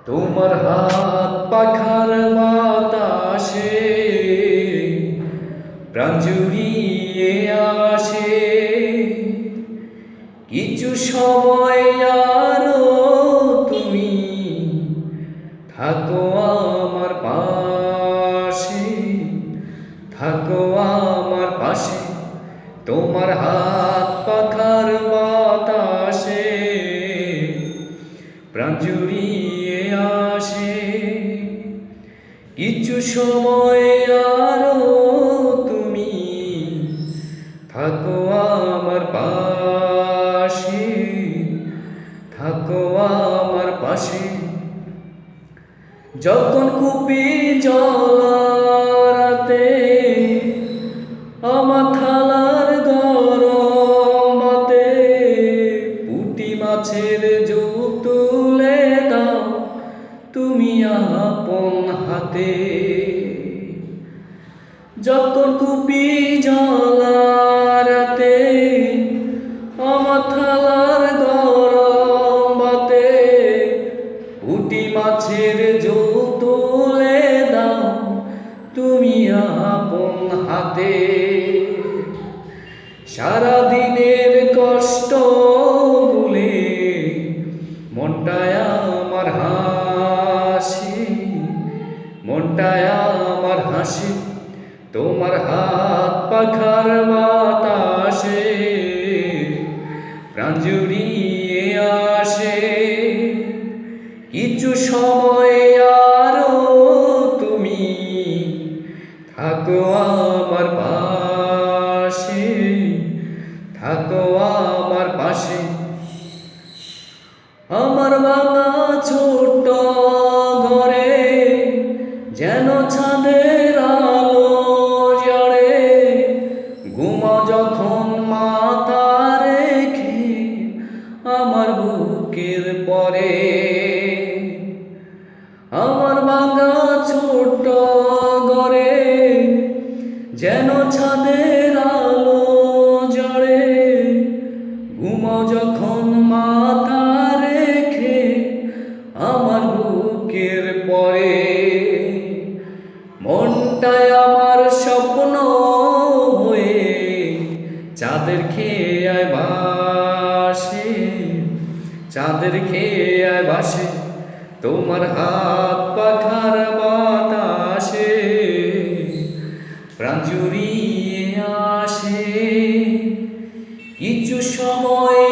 তোমার হাত পাখার বাতাসে প্রাণ জুড়িয়ে আসে। কিছু সময় আরো তুমি থাকো আমার পাশে, থাকো আমার পাশে। তোমার হাত পাখার বাতাসে প্রাণ জুড়িয়ে আসে। কিছু সময় আরো তুমি থাকো আমার পাশে, থাকো আমার পাশে। যখন কুপি জলারাতে আমার থালার গরম ভাতে পুঁটি মাছের ঝোল তুলে দাও তুমি আপন হাতে। যখন কুপি জলারাতে আমার থালার গরম ভাতে পুঁটি মাছের ঝোল তুলে দাও তুমি আপন হাতে। সারাদিনের কষ্ট ভুলে মনটায় আমার হাসি, মনটায় আমার হাসি। তোমার হাত পাখার বাতাসে প্রাণ জুড়িয়ে আসে। কিছু সময় আরো তুমি থাকো আমার পাশে, থাকো আমার পাশে। আমার বাবা ছোট ঘরে যেন ছাদের আলো জড়ে, ঘুমা যখন মাথা রেখে আমার বুকের পরে। আমার বাবা ছোট ঘরে যেন ছাদের আলো জড়ে, ঘুমো যখন মাথা রেখে আমার বুকের পরে। মনটায় আমার স্বপ্ন হয়ে চাঁদের খেয়ে বাসে, চাঁদের খেয়ে বাসে। তোমার হাত পাখার বাতাসে প্রাণ জুড়িয়ে আসে। কিছু সময়